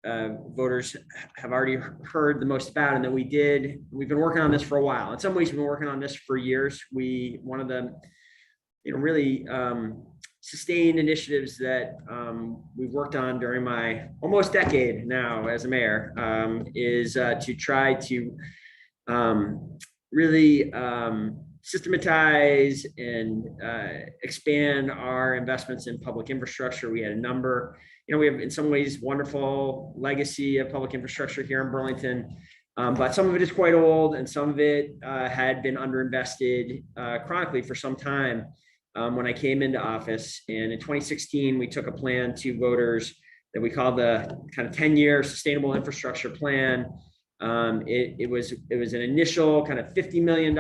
voters have already heard the most about, and that we've been working on this for a while. In some ways, we've been working on this for years. One of the, really sustained initiatives that we've worked on during my almost decade now as a mayor is to try to really systematize and expand our investments in public infrastructure. We had a number, we have in some ways wonderful legacy of public infrastructure here in Burlington, but some of it is quite old and some of it had been underinvested chronically for some time when I came into office. And in 2016, we took a plan to voters that we call the kind of 10-year sustainable infrastructure plan. It was an initial kind of $50 million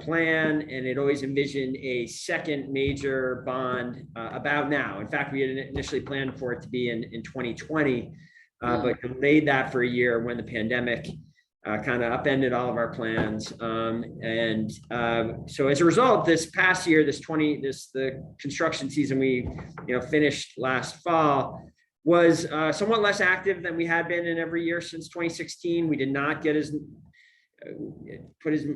plan, and it always envisioned a second major bond about now. In fact, we had initially planned for it to be in 2020, but delayed that for a year when the pandemic kind of upended all of our plans. So as a result, this past year, the construction season we finished last fall was somewhat less active than we had been in every year since 2016. We did not get put as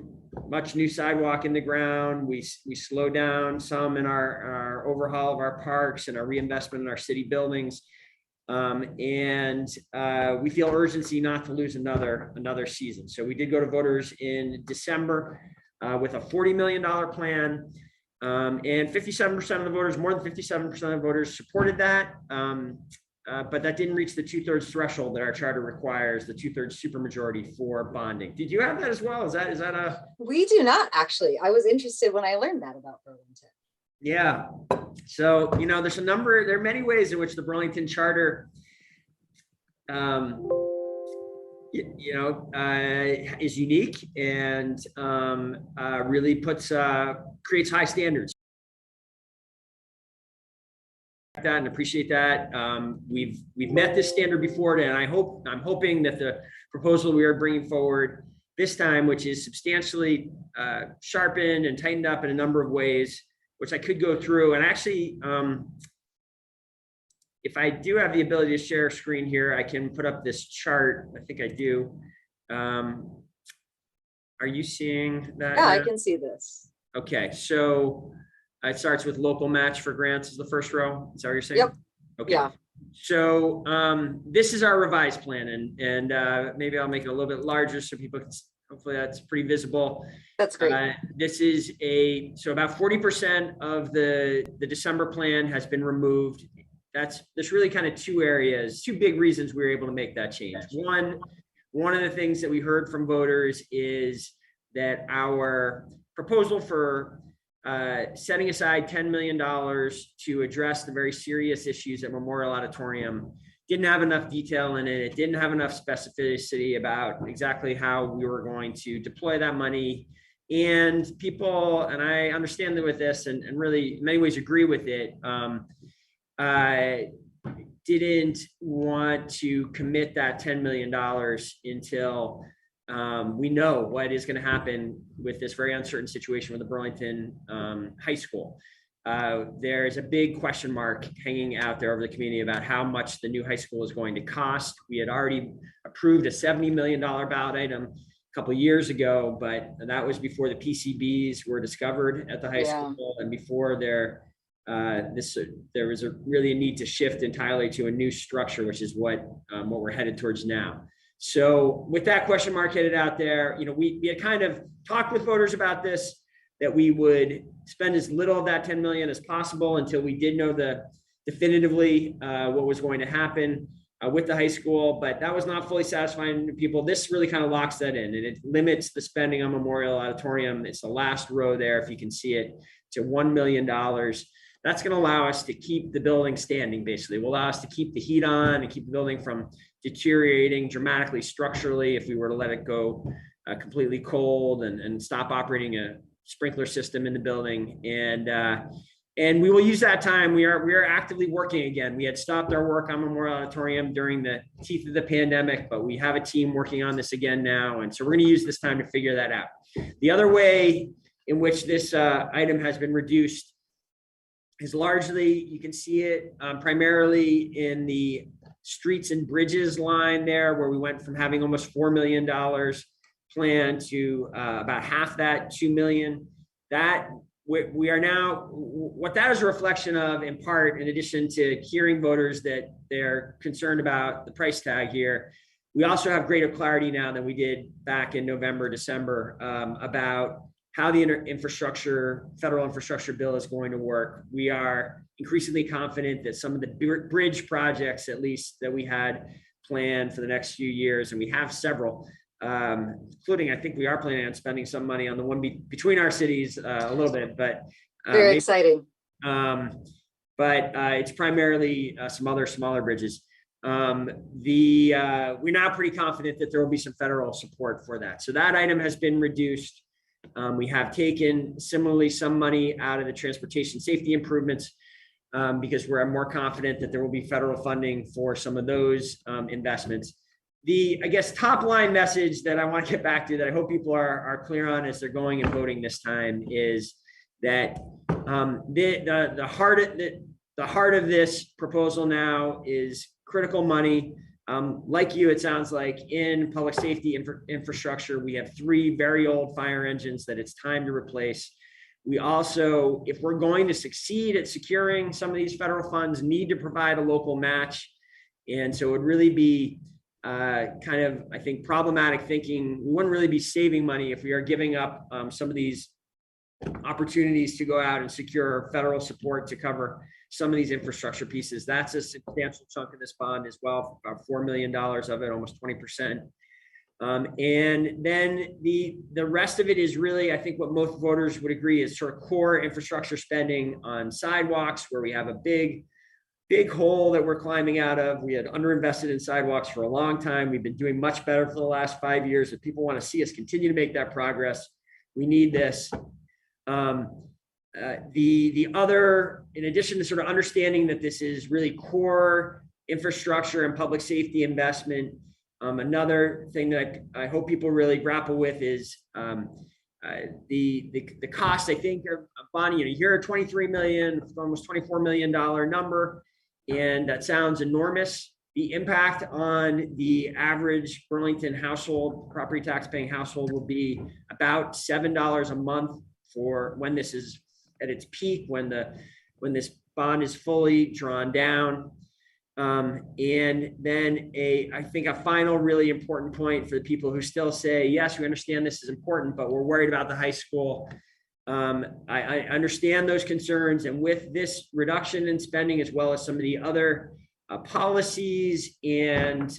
much new sidewalk in the ground. We slowed down some in our overhaul of our parks and our reinvestment in our city buildings. We feel urgency not to lose another season. So we did go to voters in December with a $40 million plan. And 57% of the voters, more than 57% of the voters supported that. But that didn't reach the 2/3 threshold that our charter requires, the 2/3 supermajority for bonding. Did you have that as well? Is that a? We do not, actually. I was interested when I learned that about Burlington. Yeah. So, there are many ways in which the Burlington charter, is unique and really creates high standards. That and appreciate that. We've met this standard before, and I'm hoping that the proposal we are bringing forward this time, which is substantially sharpened and tightened up in a number of ways, which I could go through. And actually, if I do have the ability to share a screen here, I can put up this chart. I think I do. Are you seeing that? Yeah, I can see this. Okay, so it starts with local match for grants is the first row. Is that what you're saying? Yep. Okay. Yeah. So this is our revised plan, and maybe I'll make it a little bit larger so people can. Hopefully that's pretty visible. That's great. This is so about 40% of the December plan has been removed. There's really kind of two big reasons we were able to make that change. One of the things that we heard from voters is that our proposal for setting aside $10 million to address the very serious issues at Memorial Auditorium didn't have enough detail in it. It didn't have enough specificity about exactly how we were going to deploy that money. And people, and I understand that with this and really in many ways agree with it, didn't want to commit that $10 million until we know what is going to happen with this very uncertain situation with the Burlington High School. There is a big question mark hanging out there over the community about how much the new high school is going to cost. We had already approved a $70 million ballot item a couple of years ago, but that was before the PCBs were discovered at the high school and before there was really a need to shift entirely to a new structure, which is what we're headed towards now. So with that question mark headed out there, we had kind of talked with voters about this, that we would spend as little of that 10 million as possible until we did know definitively what was going to happen with the high school, but that was not fully satisfying to people. This really kind of locks that in, and it limits the spending on Memorial Auditorium. It's the last row there, if you can see it, to $1 million. That's going to allow us to keep the building standing, basically. It will allow us to keep the heat on and keep the building from deteriorating dramatically structurally if we were to let it go completely cold and stop operating a sprinkler system in the building. And we will use that time. We are actively working again. We had stopped our work on Memorial Auditorium during the teeth of the pandemic, but we have a team working on this again now. And so we're going to use this time to figure that out. The other way in which this item has been reduced is largely, you can see it primarily in the streets and bridges line there, where we went from having almost $4 million planned to about half that, 2 million. That we are now, what that is a reflection of, in part, in addition to hearing voters that they're concerned about the price tag here, we also have greater clarity now than we did back in November, December, about how the federal infrastructure bill is going to work. We are increasingly confident that some of the bridge projects, at least, that we had planned for the next few years, and we have several, including, I think we are planning on spending some money on the one between our cities a little bit, but very exciting. But it's primarily some other smaller bridges. We're now pretty confident that there will be some federal support for that. So that item has been reduced. We have taken similarly some money out of the transportation safety improvements because we're more confident that there will be federal funding for some of those investments. The, I guess, top line message that I want to get back to, that I hope people are clear on as they're going and voting this time, is that the heart of this proposal now is critical money. Like you, it sounds like in public safety infrastructure, we have 3 very old fire engines that it's time to replace. We also, if we're going to succeed at securing some of these federal funds, need to provide a local match. And so it would really be kind of, I think, problematic thinking. We wouldn't really be saving money if we are giving up some of these opportunities to go out and secure federal support to cover some of these infrastructure pieces. That's a substantial chunk of this bond as well, about $4 million of it, almost 20%. And then the rest of it is really, I think, what most voters would agree is sort of core infrastructure spending on sidewalks, where we have a big hole that we're climbing out of. We had underinvested in sidewalks for a long time. We've been doing much better for the last 5 years. If people want to see us continue to make that progress, we need this. The other, in addition to sort of understanding that this is really core infrastructure and public safety investment, another thing that I hope people really grapple with is the cost. I think, Bonnie, you hear a $23 million, almost $24 million number, and that sounds enormous. The impact on the average Burlington household, property tax paying household, will be about $7 a month for when this is at its peak, when this bond is fully drawn down. And then I think a final really important point for the people who still say, yes, we understand this is important, but we're worried about the high school. I understand those concerns. And with this reduction in spending, as well as some of the other policies and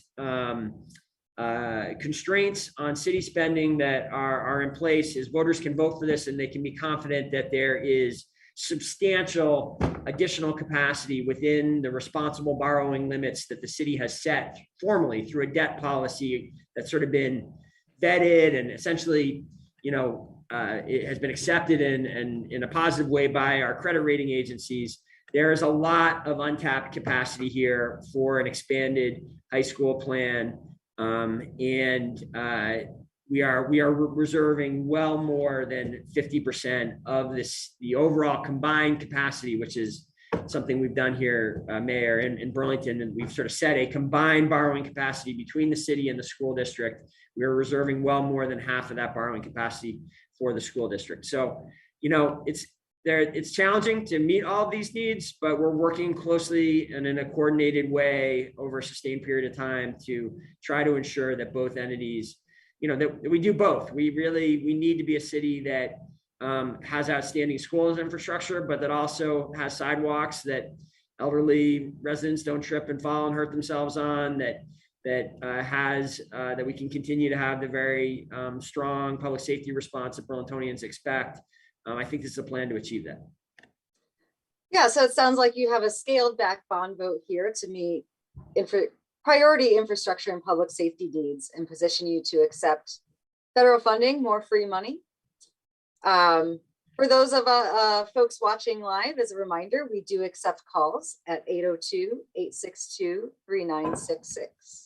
constraints on city spending that are in place, is voters can vote for this and they can be confident that there is substantial additional capacity within the responsible borrowing limits that the city has set formally through a debt policy that's sort of been vetted and essentially, it has been accepted in a positive way by our credit rating agencies. There is a lot of untapped capacity here for an expanded high school plan. We are reserving well more than 50% of the overall combined capacity, which is something we've done here, Mayor, in Burlington, and we've sort of set a combined borrowing capacity between the city and the school district. We are reserving well more than half of that borrowing capacity for the school district. So, it's challenging to meet all of these needs, but we're working closely and in a coordinated way over a sustained period of time to try to ensure that both entities, that we do both. We need to be a city that has outstanding schools infrastructure, but that also has sidewalks that elderly residents don't trip and fall and hurt themselves on, that we can continue to have the very strong public safety response that Burlingtonians expect. I think this is a plan to achieve that. Yeah, so it sounds like you have a scaled back bond vote here to meet priority infrastructure and public safety needs and position you to accept federal funding, more free money. For those of folks watching live, as a reminder, we do accept calls at 802-862-3966.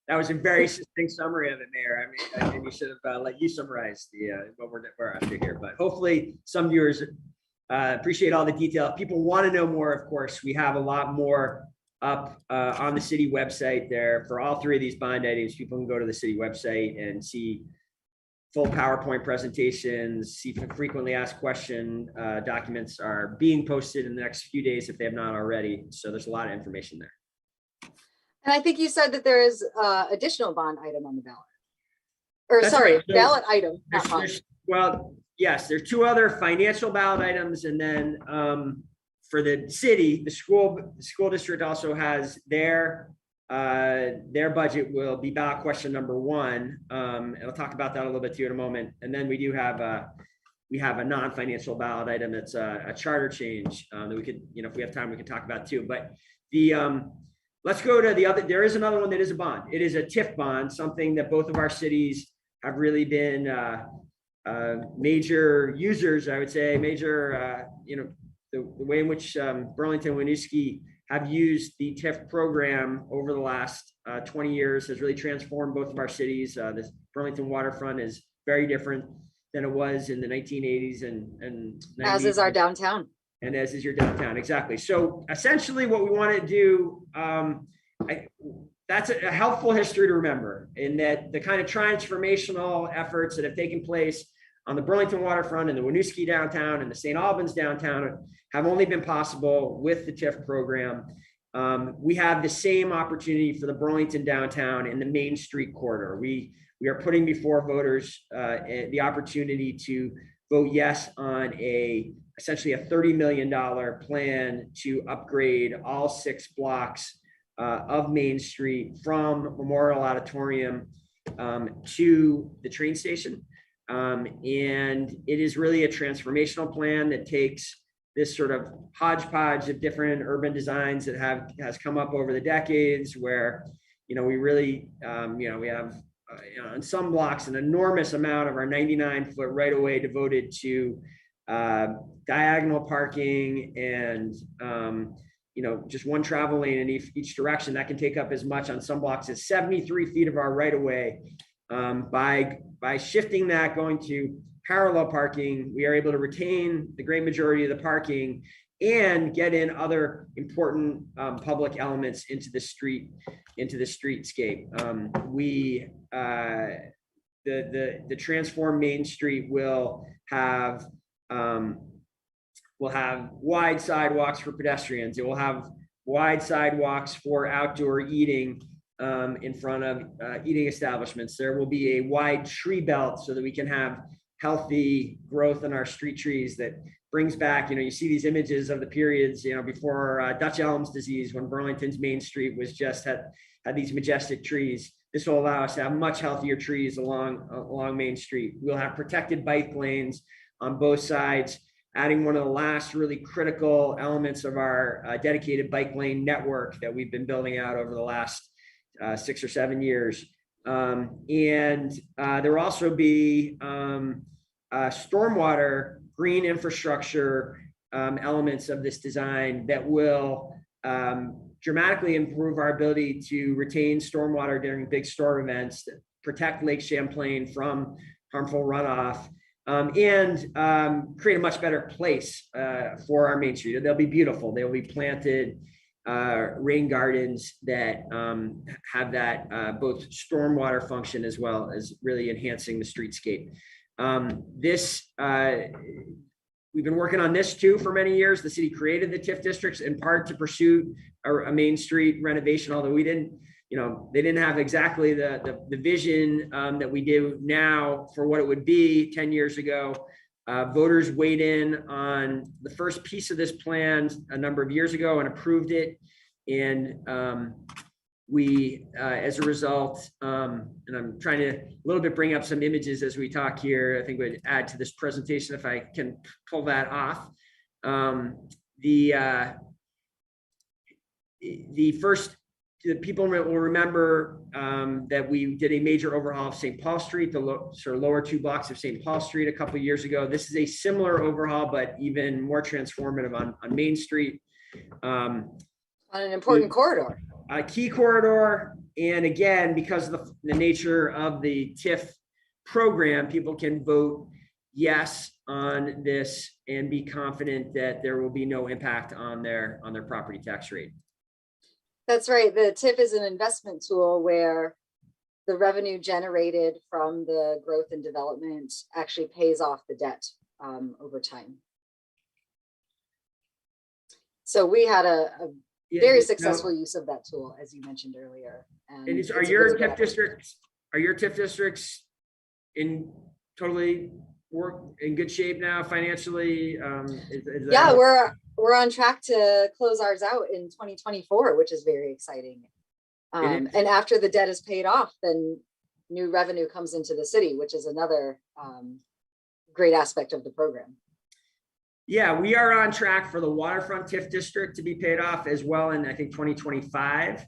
That was a very succinct summary of it, Mayor. I mean, we should have let you summarize what we're after here, but hopefully some viewers appreciate all the detail. If people want to know more, of course, we have a lot more up on the city website there for all three of these bond items. People can go to the city website and see full PowerPoint presentations, see frequently asked question documents are being posted in the next few days if they have not already. So there's a lot of information there. And I think you said that there is additional bond item on the ballot. Or That's sorry, right. So ballot item, not bond. Well, yes, there's two other financial ballot items, and then for the city, the school district also has their budget will be ballot question number 1. And I'll talk about that a little bit too in a moment. And then we do have a non-financial ballot item that's a charter change that we could, if we have time, we can talk about too. But let's go to the other. There is another one that is a bond. It is a Tiff bond, something that both of our cities have really been major users, I would say, major, the way in which Burlington and Winooski have used the Tiff program over the last 20 years has really transformed both of our cities. This Burlington waterfront is very different than it was in the 1980s and 90s. As is our downtown. And as is your downtown, exactly. So essentially what we want to do, that's a helpful history to remember, in that the kind of transformational efforts that have taken place on the Burlington waterfront and the Winooski downtown and the St. Albans downtown have only been possible with the Tiff program. We have the same opportunity for the Burlington downtown and the Main Street corridor. We are putting before voters the opportunity to vote yes on essentially a $30 million plan to upgrade all 6 blocks of Main Street from Memorial Auditorium to the train station. And it is really a transformational plan that takes this sort of hodgepodge of different urban designs that has come up over the decades, where we really we have on some blocks an enormous amount of our 99-foot right of way devoted to diagonal parking and just one travel lane in each direction. That can take up as much on some blocks as 73 feet of our right of way. By shifting that, going to parallel parking, we are able to retain the great majority of the parking and get in other important public elements into the streetscape. The transformed Main Street will have wide sidewalks for pedestrians. It will have wide sidewalks for outdoor eating in front of eating establishments. There will be a wide tree belt so that we can have healthy growth in our street trees that brings back, you see these images of the periods, before Dutch elms disease, when Burlington's Main Street was just had these majestic trees. This will allow us to have much healthier trees along Main Street. We'll have protected bike lanes on both sides, adding one of the last really critical elements of our dedicated bike lane network that we've been building out over the last 6 or 7 years. And there will also be stormwater green infrastructure elements of this design that will dramatically improve our ability to retain stormwater during big storm events, protect Lake Champlain from harmful runoff, and create a much better place for our Main Street. They'll be beautiful. They'll be planted rain gardens that have that both stormwater function as well as really enhancing the streetscape. We've been working on this too for many years. The city created the TIF districts in part to pursue a Main Street renovation, although we didn't, they didn't have exactly the vision that we do now for what it would be 10 years ago. Voters weighed in on the first piece of this plan a number of years ago and approved it. And we, as a result, and I'm trying to a little bit bring up some images as we talk here, I think would add to this presentation if I can pull that off. The people will remember that we did a major overhaul of St. Paul Street, the sort of lower 2 blocks of St. Paul Street a couple of years ago. This is a similar overhaul, but even more transformative on Main Street. On an important corridor. A key corridor. And again, because of the nature of the TIF program, people can vote yes on this and be confident that there will be no impact on their property tax rate. That's right. The TIF is an investment tool where the revenue generated from the growth and development actually pays off the debt over time. So we had a very successful use of that tool, as you mentioned earlier. And are your TIF districts in totally in good shape now financially? Yeah, we're on track to close ours out in 2024, which is very exciting. And after the debt is paid off, then new revenue comes into the city, which is another great aspect of the program. Yeah, we are on track for the waterfront TIF district to be paid off as well in, I think, 2025.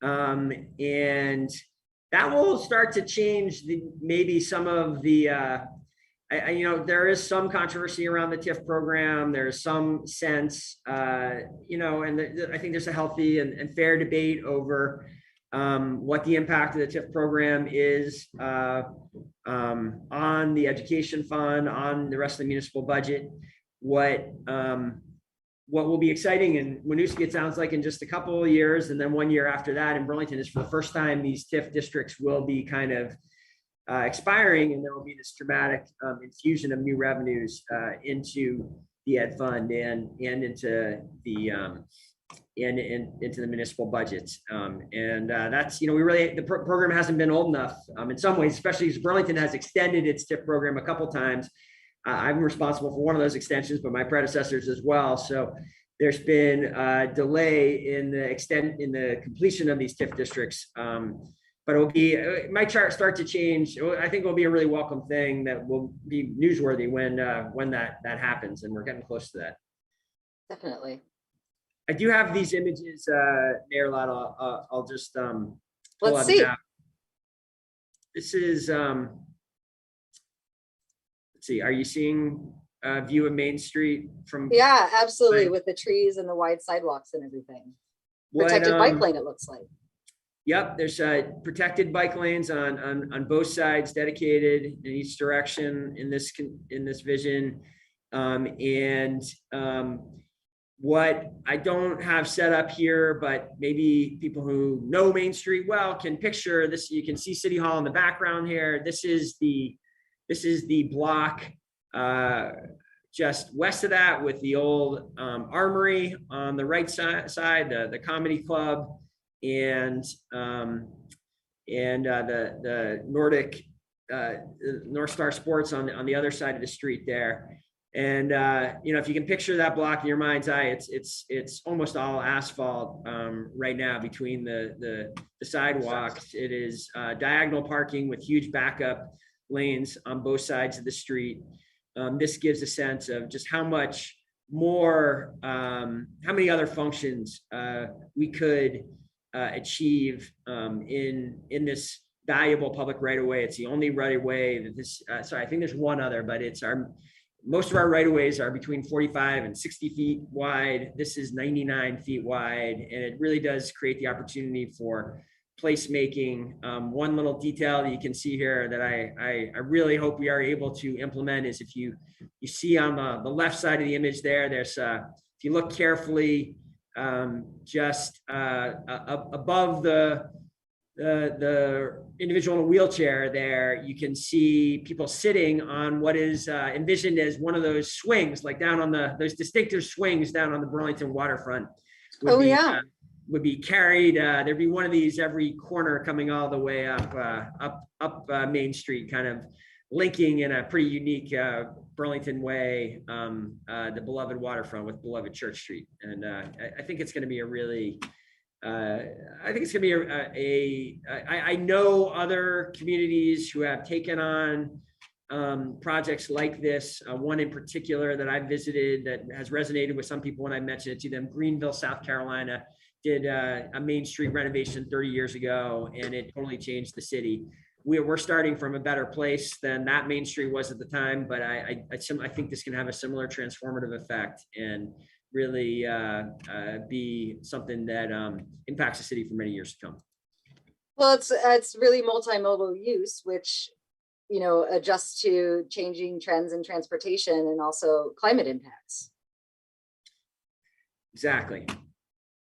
And that will start to change maybe some of the, there is some controversy around the TIF program. There's some sense, and I think there's a healthy and fair debate over what the impact of the TIF program is on the education fund, on the rest of the municipal budget. What will be exciting in Winooski, it sounds like in just a couple of years, and then 1 year after that in Burlington, is for the first time these TIF districts will be kind of expiring, and there will be this dramatic infusion of new revenues into the ed fund and into the into the municipal budgets. That's, the program hasn't been old enough in some ways, especially as Burlington has extended its TIF program a couple times. I'm responsible for one of those extensions, but my predecessors as well. So there's been a delay in the completion of these TIF districts. But it might start to change. I think it will be a really welcome thing that will be newsworthy when that happens, and we're getting close to that. Definitely. I do have these images, Mayor Lott. I'll just let's see. This is let's see. Are you seeing a view of Main Street from? Yeah, absolutely, with the trees and the wide sidewalks and everything. Protected bike lane, it looks like. Yep, there's protected bike lanes on both sides, dedicated in each direction in this vision. What I don't have set up here, but maybe people who know Main Street well can picture this. You can see City Hall in the background here. This is the block just west of that, with the old Armory on the right side, the comedy club, and the Nordic North Star Sports on the other side of the street there. And if you can picture that block in your mind's eye, it's almost all asphalt right now between the sidewalks. It is diagonal parking with huge backup lanes on both sides of the street. This gives a sense of just how much more, how many other functions we could achieve in this valuable public right of way. It's the only right of way that this. I think there's one other, but most of our right of ways are between 45 and 60 feet wide. This is 99 feet wide, and it really does create the opportunity for placemaking. One little detail that you can see here that I really hope we are able to implement is, if you see on the left side of the image there's if you look carefully, just above the individual in a wheelchair there, you can see people sitting on what is envisioned as one of those swings, like down on those distinctive swings down on the Burlington waterfront. Would be carried. There'd be one of these every corner coming all the way up Main Street, kind of linking in a pretty unique Burlington way, the beloved waterfront with beloved Church Street. And I think it's going to be a really, I think it's going to be I know other communities who have taken on projects like this. One in particular that I visited that has resonated with some people when I mentioned it to them, Greenville, South Carolina, did a Main Street renovation 30 years ago, and it totally changed the city. We're starting from a better place than that Main Street was at the time, but I think this can have a similar transformative effect and really be something that impacts the city for many years to come. Well, it's really multimodal use, which adjusts to changing trends in transportation and also climate impacts. Exactly.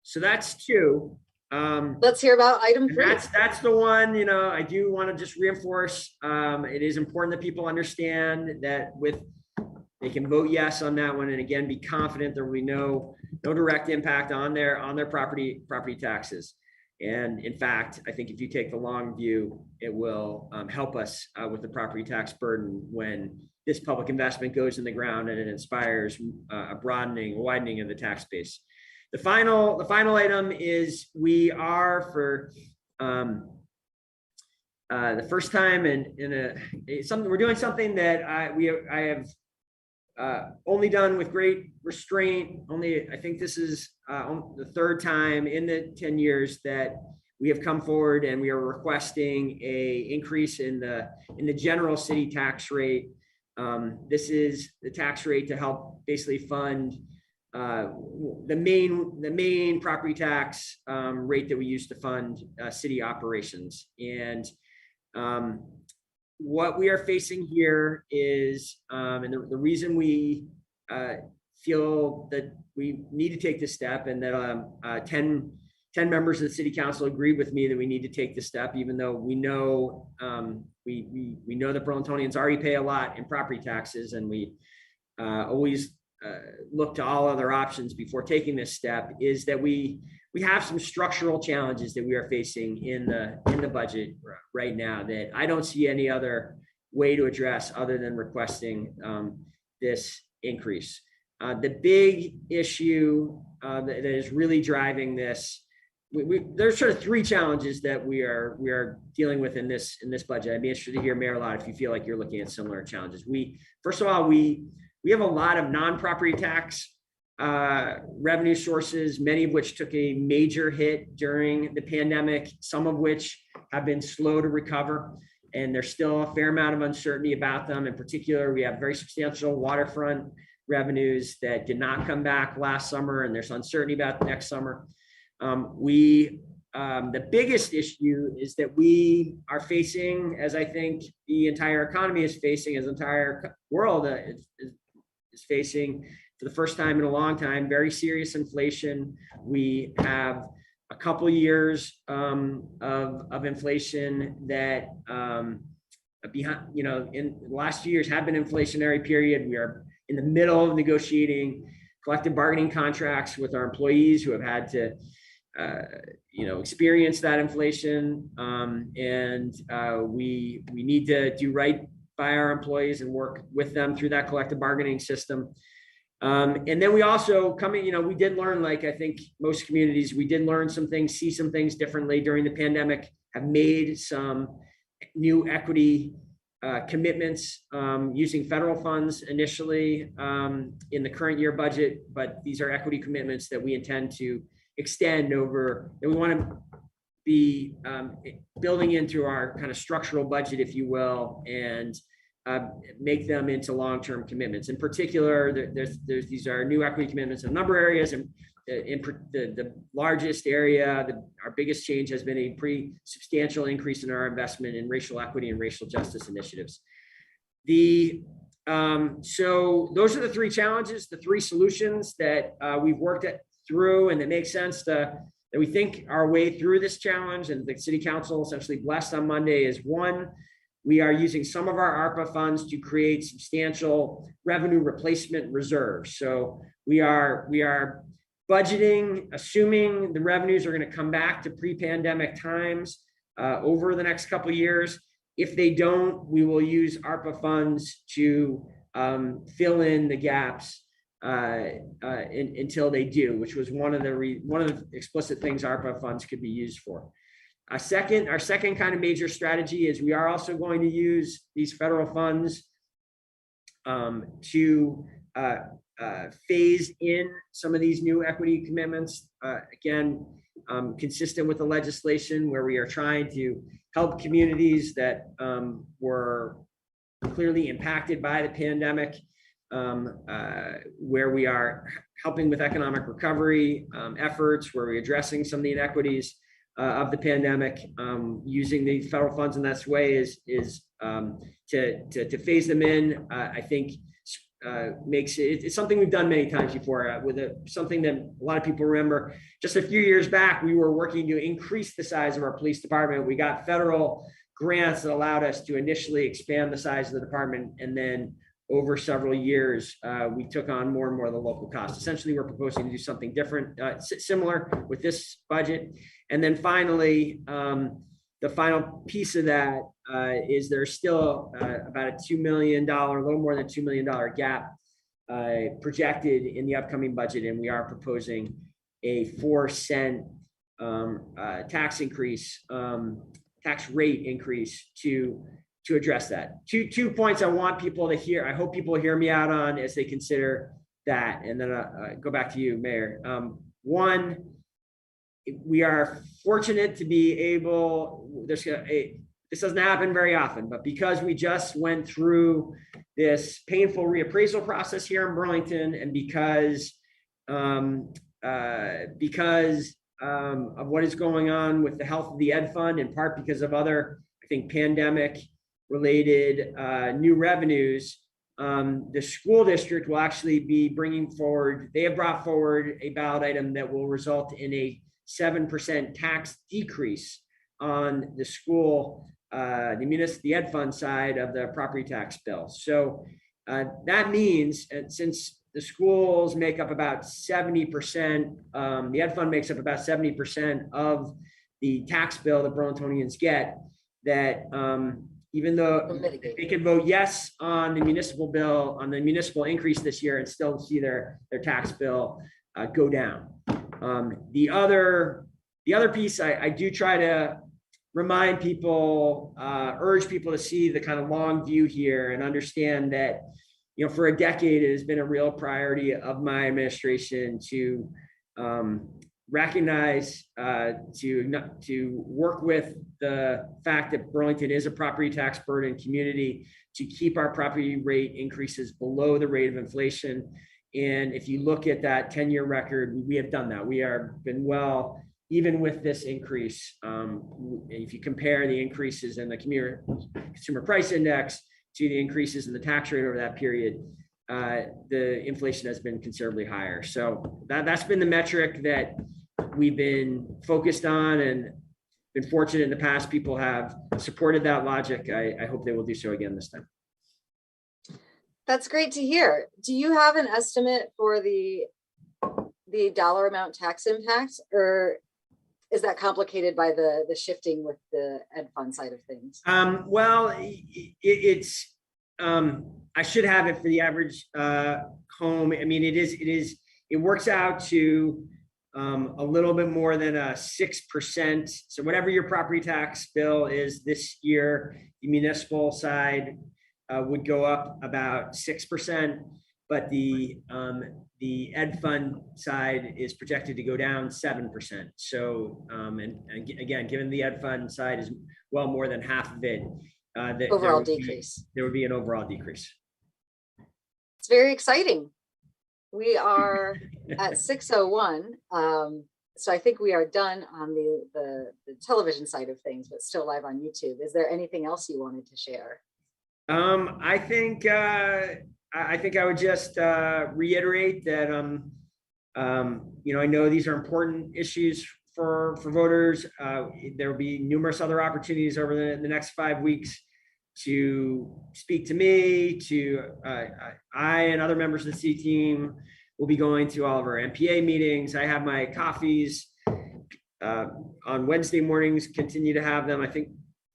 So that's two. Let's hear about item And 3. that's the one, you know, I do want to just reinforce. It is important that people understand that they can vote yes on that one, and again, be confident there will be no direct impact on their property taxes. And in fact, I think if you take the long view, it will help us with the property tax burden when this public investment goes in the ground and it inspires a widening of the tax base. The final item is we are for the first time we're doing something that I have only done with great restraint. I think this is the third time in the 10 years that we have come forward and we are requesting a increase in the general city tax rate. This is the tax rate to help basically fund the main property tax rate that we use to fund city operations. And what we are facing here is, and the reason we feel that we need to take this step, and that 10 members of the city council agreed with me that we need to take this step, even though we know we know that Burlingtonians already pay a lot in property taxes, and we always look to all other options before taking this step, is that we have some structural challenges that we are facing in the budget right now that I don't see any other way to address other than requesting this increase. The big issue that is really driving this, there's sort of 3 challenges that we are dealing with in this budget. I'd be interested to hear, Mayor Lott, if you feel like you're looking at similar challenges. First of all, we have a lot of non-property tax revenue sources, many of which took a major hit during the pandemic, some of which have been slow to recover, and there's still a fair amount of uncertainty about them. In particular, we have very substantial waterfront revenues that did not come back last summer, and there's uncertainty about next summer. The biggest issue is that we are facing, as I think the entire economy is facing, as the entire world is facing for the first time in a long time, very serious inflation. We have a couple years of inflation that behind, in the last few years have been inflationary period. We are in the middle of negotiating collective bargaining contracts with our employees who have had to experience that inflation, and we need to do right by our employees and work with them through that collective bargaining system. And then we also we did learn, like I think most communities, we did learn some things, see some things differently during the pandemic, have made some new equity commitments using federal funds initially in the current year budget, but these are equity commitments that we intend to extend over, that we want to be building into our kind of structural budget, if you will, and make them into long-term commitments. In particular, these are new equity commitments in a number of areas, and the largest area, our biggest change has been a pretty substantial increase in our investment in racial equity and racial justice initiatives. So those are the 3 challenges, the 3 solutions that we've worked through, and it makes sense that we think our way through this challenge, and the city council essentially blessed on Monday, is 1, we are using some of our ARPA funds to create substantial revenue replacement reserves. So we are budgeting, assuming the revenues are going to come back to pre-pandemic times over the next couple of years. If they don't, we will use ARPA funds to fill in the gaps until they do, which was one of the explicit things ARPA funds could be used for. Our second kind of major strategy is we are also going to use these federal funds to phase in some of these new equity commitments. Again, consistent with the legislation, where we are trying to help communities that were clearly impacted by the pandemic, where we are helping with economic recovery efforts, where we're addressing some of the inequities of the pandemic. Using the federal funds in this way is to phase them in. I think makes it, it's something we've done many times before with something that a lot of people remember. Just a few years back, we were working to increase the size of our police department. We got federal grants that allowed us to initially expand the size of the department, and then over several years, we took on more and more of the local costs. Essentially, we're proposing to do something different, similar with this budget. And then finally, the final piece of that is there's still about a $2 million, a little more than $2 million gap projected in the upcoming budget. And we are proposing a 4-cent tax increase, tax rate increase to address that. Two points I want people to hear. I hope people hear me out on as they consider that. And then go back to you, Mayor. One, we are fortunate to be able, this doesn't happen very often, but because we just went through this painful reappraisal process here in Burlington, and because of what is going on with the health of the Ed Fund, in part because of other, I think, pandemic related new revenues, the school district will actually be bringing forward, they have brought forward a ballot item that will result in a 7% tax decrease on the school, the Ed Fund side of the property tax bill. So that means, since the schools make up about 70%, the Ed Fund makes up about 70% of the tax bill that Burlingtonians get, that even though they could vote yes on the municipal bill, on the municipal increase this year, and still see their tax bill go down. The other piece, I do try to remind people, urge people to see the kind of long view here and understand that, you know, for a decade, it has been a real priority of my administration to recognize, to work with the fact that Burlington is a property tax burden community, to keep our property rate increases below the rate of inflation. And if you look at that 10-year record, we have done that. We have been well, even with this increase. If you compare the increases in the consumer price index to the increases in the tax rate over that period, the inflation has been considerably higher. So that's been the metric that we've been focused on, and been fortunate in the past. People have supported that logic. I hope they will do so again this time. That's great to hear. Do you have an estimate for the dollar amount tax impact, or is that complicated by the shifting with the Ed Fund side of things? Well, it's I should have it for the average home. I mean, it works out to a little bit more than a 6%. So whatever your property tax bill is this year, the municipal side would go up about 6%, but the Ed Fund side is projected to go down 7%. So, and again, given the Ed Fund side is well more than half of it, overall decrease. There would be an overall decrease. It's very exciting. We are at 6:01. So I think we are done on the television side of things, but still live on YouTube. Is there anything else you wanted to share? I think I would just reiterate that you know, I know these are important issues for voters. There will be numerous other opportunities over the next 5 weeks to speak to me. I and other members of the C team will be going to all of our MPA meetings. I have my coffees on Wednesday mornings. Continue to have them. I think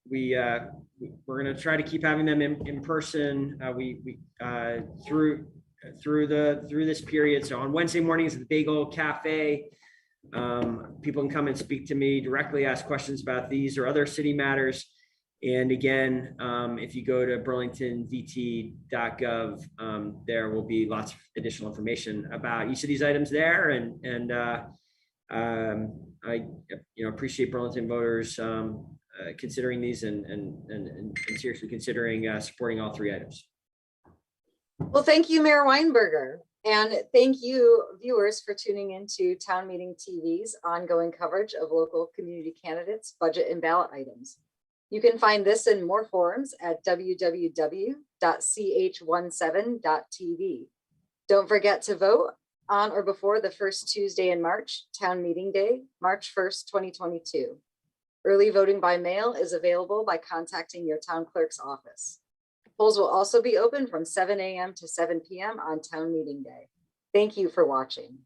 we're going to try to keep having them in person. Through this period. So on Wednesday mornings at the Bagel Cafe, people can come and speak to me directly, ask questions about these or other city matters. And again, if you go to burlingtonvt.gov, there will be lots of additional information about each of these items there. And I appreciate Burlington voters considering these and seriously considering supporting all three items. Well, thank you, Mayor Weinberger. And thank you, viewers, for tuning into Town Meeting TV's ongoing coverage of local community candidates, budget and ballot items. You can find this in more forums at www.ch17.tv. Don't forget to vote on or before the first Tuesday in March, town meeting day, March 1st, 2022. Early voting by mail is available by contacting your town clerk's office. Polls will also be open from 7 a.m. to 7 p.m. on town meeting day. Thank you for watching.